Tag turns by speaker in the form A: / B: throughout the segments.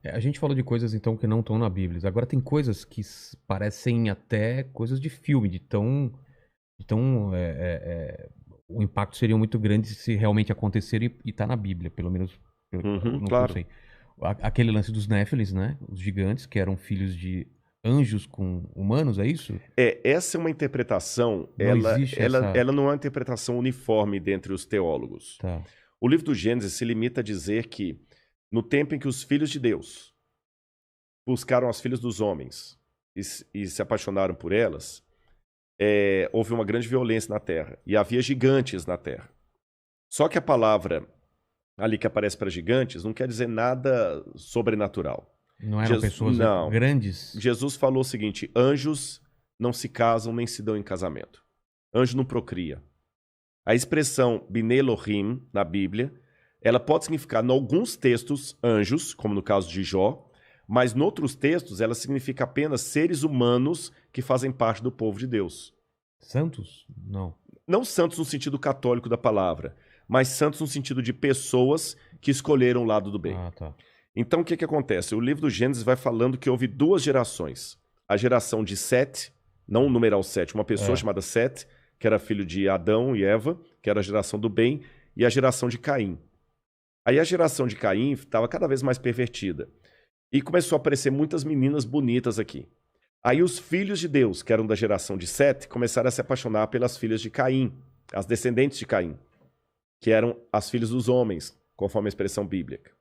A: A gente falou de coisas então que não estão na Bíblia. Agora tem coisas que parecem até coisas de filme, o impacto seria muito grande se realmente acontecer e tá na Bíblia, pelo menos
B: Uhum,
A: no que eu
B: claro.
A: sei. Aquele lance dos Néfilis, né? Os gigantes, que eram filhos de anjos com humanos, é isso?
B: Essa é uma interpretação,
A: Não existe essa.
B: ela não é uma interpretação uniforme dentre os teólogos.
A: Tá.
B: O livro do Gênesis se limita a dizer que, no tempo em que os filhos de Deus buscaram as filhas dos homens e se apaixonaram por elas, houve uma grande violência na terra e havia gigantes na terra. Só que a palavra ali que aparece para gigantes não quer dizer nada sobrenatural.
A: Não eram pessoas
B: Não.
A: grandes?
B: Jesus falou o seguinte: anjos não se casam nem se dão em casamento. Anjo não procria. A expressão Bnei Elohim na Bíblia, ela pode significar, em alguns textos, anjos, como no caso de Jó, mas em outros textos ela significa apenas seres humanos que fazem parte do povo de Deus.
A: Santos? Não.
B: Não santos no sentido católico da palavra, mas santos no sentido de pessoas que escolheram o lado do bem.
A: Ah, tá.
B: Então, o que acontece? O livro do Gênesis vai falando que houve duas gerações. A geração de Sete, não o numeral 7, uma pessoa chamada Sete, que era filho de Adão e Eva, que era a geração do bem, e a geração de Caim. Aí a geração de Caim estava cada vez mais pervertida. E começou a aparecer muitas meninas bonitas aqui. Aí os filhos de Deus, que eram da geração de Sete, começaram a se apaixonar pelas filhas de Caim, as descendentes de Caim, que eram as filhas dos homens, conforme a expressão bíblica.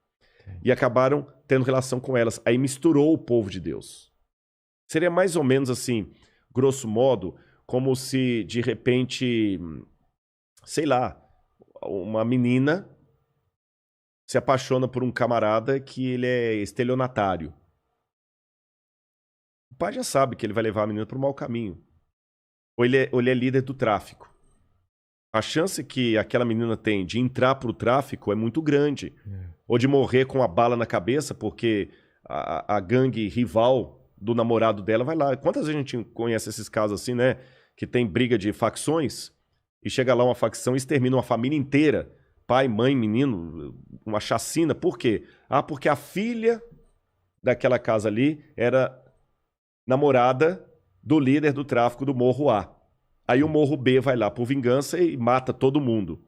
B: E acabaram tendo relação com elas. Aí misturou o povo de Deus. Seria mais ou menos assim, grosso modo, como se de repente, sei lá, uma menina se apaixona por um camarada que ele é estelionatário. O pai já sabe que ele vai levar a menina para o mau caminho. Ou ele é líder do tráfico. A chance que aquela menina tem de entrar para o tráfico é muito grande. Ou de morrer com a bala na cabeça, porque a gangue rival do namorado dela vai lá. Quantas vezes a gente conhece esses casos assim, né? Que tem briga de facções e chega lá uma facção e extermina uma família inteira. Pai, mãe, menino, uma chacina. Por quê? Ah, porque a filha daquela casa ali era namorada do líder do tráfico do Morro A. Aí o Morro B vai lá por vingança e mata todo mundo.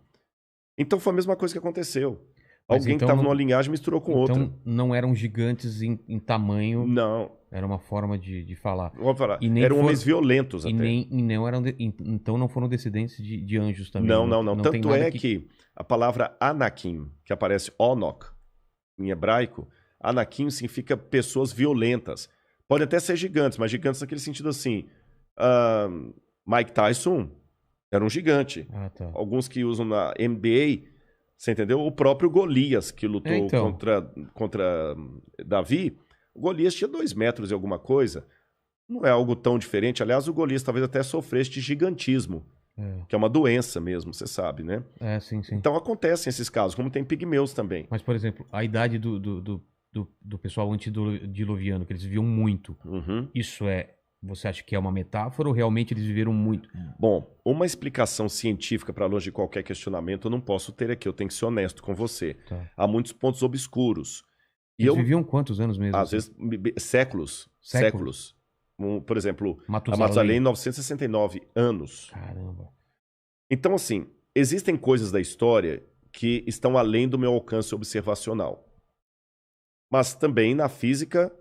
B: Então foi a mesma coisa que aconteceu.
A: Mas
B: Alguém que
A: então
B: estava numa linhagem misturou com outra.
A: Então não eram gigantes em tamanho,
B: Não.
A: era uma forma de falar.
B: Vou falar.
A: E nem
B: Eram
A: for-
B: homens violentos
A: e
B: até.
A: nem, e não eram então não foram descendentes de anjos também.
B: Não.
A: Não tem
B: Tanto
A: nada
B: é que a palavra Anakim, que aparece Onok em hebraico, Anakim significa pessoas violentas. Pode até ser gigantes, mas gigantes naquele sentido assim. Mike Tyson era um gigante.
A: Ah, tá.
B: Alguns que usam na NBA, você entendeu? O próprio Golias, que lutou
A: Então.
B: contra Davi, o Golias tinha 2 metros e alguma coisa. Não é algo tão diferente. Aliás, o Golias talvez até sofresse de gigantismo, que é uma doença mesmo, você sabe, né?
A: Sim.
B: Então acontecem esses casos, como tem pigmeus também.
A: Mas, por exemplo, a idade do pessoal antediluviano, que eles viviam muito, isso você acha que é uma metáfora ou realmente eles viveram muito?
B: Bom, uma explicação científica para longe de qualquer questionamento eu não posso ter aqui, eu tenho que ser honesto com você.
A: Tá.
B: Há muitos pontos obscuros.
A: Eles viviam quantos anos mesmo?
B: Às vezes, séculos.
A: Séculos?
B: Por exemplo, a
A: Matusalém.
B: Matusalém, 969 anos.
A: Caramba.
B: Então, assim, existem coisas da história que estão além do meu alcance observacional. Mas também na física,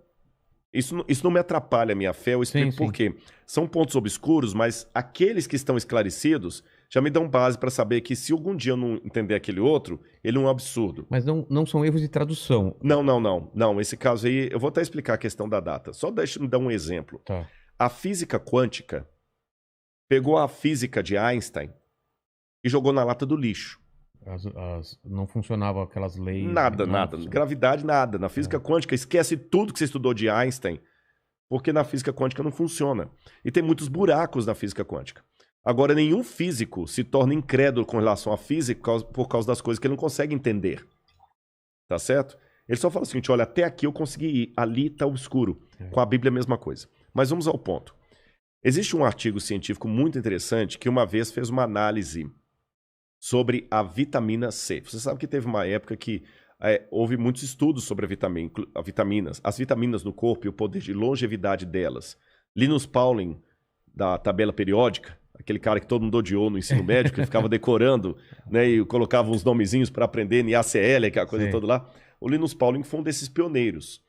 B: isso não me atrapalha a minha fé, eu explico por quê. São pontos obscuros, mas aqueles que estão esclarecidos já me dão base para saber que se algum dia eu não entender aquele outro, ele é um absurdo.
A: Mas não são erros de tradução.
B: Não. Esse caso aí, eu vou até explicar a questão da data. Só deixa eu me dar um exemplo.
A: Tá.
B: A física quântica pegou a física de Einstein e jogou na lata do lixo.
A: Não funcionavam aquelas leis.
B: Nada. Gravidade, nada. Na física quântica, esquece tudo que você estudou de Einstein, porque na física quântica não funciona. E tem muitos buracos na física quântica. Agora, nenhum físico se torna incrédulo com relação à física por causa das coisas que ele não consegue entender. Tá certo? Ele só fala o seguinte, olha, até aqui eu consegui ir, ali tá obscuro. Com a Bíblia a mesma coisa. Mas vamos ao ponto. Existe um artigo científico muito interessante que uma vez fez uma análise sobre a vitamina C. Você sabe que teve uma época que houve muitos estudos sobre vitaminas, as vitaminas no corpo e o poder de longevidade delas. Linus Pauling, da tabela periódica, aquele cara que todo mundo odiou no ensino médio, que ficava decorando, né, e colocava uns nomezinhos para aprender em ACL, aquela coisa toda lá. O Linus Pauling foi um desses pioneiros.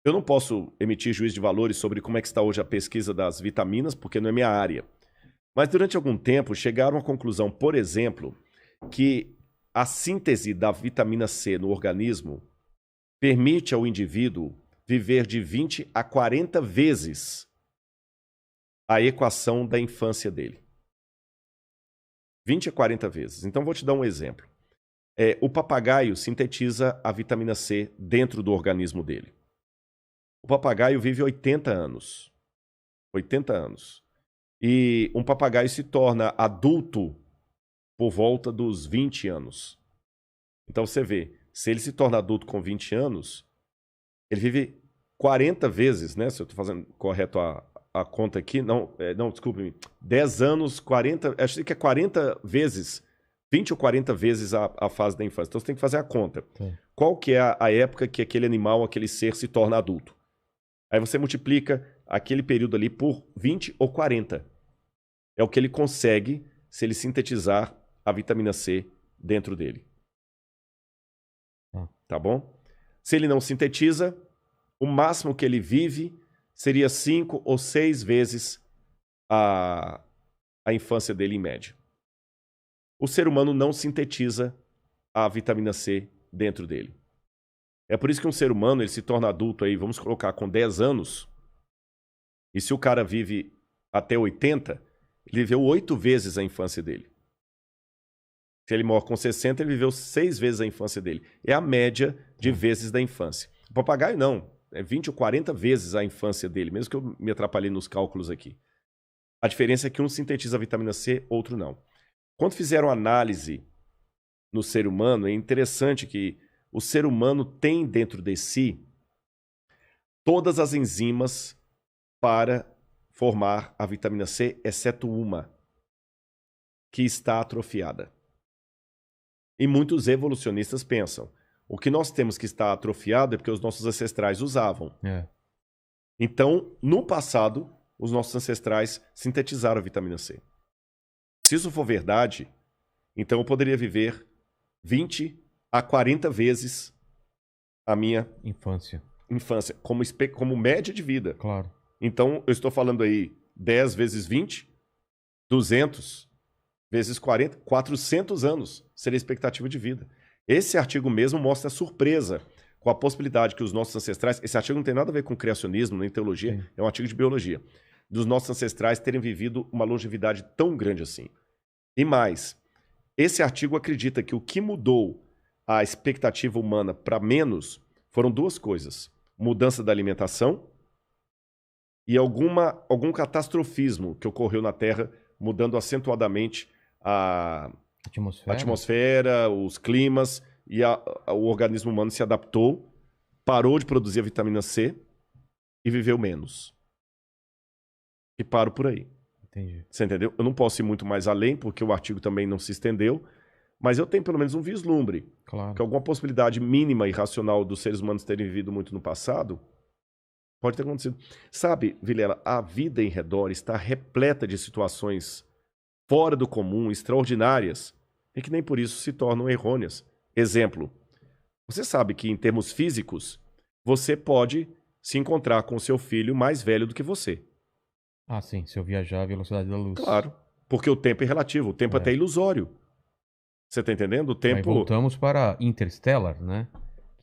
B: Eu não posso emitir juízo de valores sobre como é que está hoje a pesquisa das vitaminas, porque não é minha área. Mas durante algum tempo chegaram à conclusão, por exemplo, que a síntese da vitamina C no organismo permite ao indivíduo viver de 20 a 40 vezes a equação da infância dele. 20 a 40 vezes. Então, vou te dar um exemplo. O papagaio sintetiza a vitamina C dentro do organismo dele. O papagaio vive 80 anos. 80 anos. E um papagaio se torna adulto por volta dos 20 anos. Então, você vê, se ele se torna adulto com 20 anos, ele vive 40 vezes, né? Se eu estou fazendo correto a conta aqui, não, desculpe-me, 10 anos, 40, acho que é 40 vezes, 20 ou 40 vezes a fase da infância. Então você tem que fazer a conta. Sim. Qual que é a época que aquele animal, aquele ser se torna adulto? Aí você multiplica aquele período ali por 20 ou 40. É o que ele consegue se ele sintetizar a vitamina C dentro dele. Tá bom? Se ele não sintetiza, o máximo que ele vive seria 5 ou 6 vezes a infância dele em média. O ser humano não sintetiza a vitamina C dentro dele. É por isso que um ser humano ele se torna adulto aí, vamos colocar, com 10 anos. E se o cara vive até 80, ele viveu 8 vezes a infância dele. Se ele morre com 60, ele viveu 6 vezes a infância dele. É a média de vezes da infância. O papagaio não. É 20 ou 40 vezes a infância dele, mesmo que eu me atrapalhei nos cálculos aqui. A diferença é que um sintetiza a vitamina C, outro não. Quando fizeram análise no ser humano, é interessante que o ser humano tem dentro de si todas as enzimas para formar a vitamina C, exceto uma, que está atrofiada. E muitos evolucionistas pensam, o que nós temos que estar atrofiado é porque os nossos ancestrais usavam. Então, no passado, os nossos ancestrais sintetizaram a vitamina C. Se isso for verdade, então eu poderia viver 20 a 40 vezes a minha infância como média de vida.
A: Claro.
B: Então, eu estou falando aí 10 vezes 20, 200 vezes 40, 400 anos seria a expectativa de vida. Esse artigo mesmo mostra a surpresa com a possibilidade que os nossos ancestrais... Esse artigo não tem nada a ver com criacionismo, nem teologia, sim, é um artigo de biologia. Dos nossos ancestrais terem vivido uma longevidade tão grande assim. E mais, esse artigo acredita que o que mudou a expectativa humana para menos foram duas coisas. Mudança da alimentação e algum catastrofismo que ocorreu na Terra, mudando acentuadamente a atmosfera, os climas, e o organismo humano se adaptou, parou de produzir a vitamina C e viveu menos. E paro por aí.
A: Entendi.
B: Você entendeu? Eu não posso ir muito mais além, porque o artigo também não se estendeu, mas eu tenho pelo menos um vislumbre.
A: Claro.
B: Que alguma possibilidade mínima e racional dos seres humanos terem vivido muito no passado pode ter acontecido. Sabe, Vilela, a vida em redor está repleta de situações fora do comum, extraordinárias, e que nem por isso se tornam errôneas. Exemplo, você sabe que em termos físicos, você pode se encontrar com seu filho mais velho do que você.
A: Ah, sim, se eu viajar a velocidade da luz.
B: Claro, porque o tempo é relativo, o tempo é até ilusório. Você tá entendendo? O tempo...
A: Aí voltamos para Interstellar, né?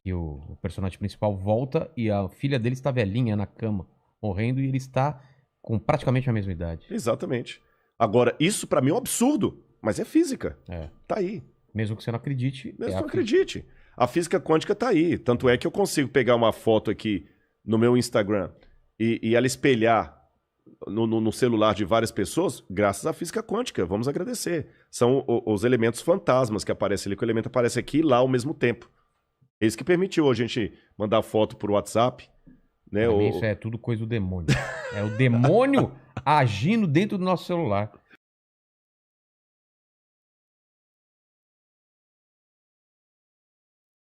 A: Que o personagem principal volta e a filha dele está velhinha na cama, morrendo, e ele está com praticamente a mesma idade.
B: Exatamente. Agora, isso pra mim é um absurdo, mas é física. Tá aí.
A: Mesmo que você não acredite.
B: Mesmo que você não acredite. A física quântica tá aí. Tanto é que eu consigo pegar uma foto aqui no meu Instagram e ela espelhar no celular de várias pessoas, graças à física quântica. Vamos agradecer. São os elementos fantasmas que aparecem ali, que o elemento aparece aqui e lá ao mesmo tempo. É isso que permitiu a gente mandar foto por WhatsApp. Né?
A: Isso é tudo coisa do demônio. É o demônio agindo dentro do nosso celular.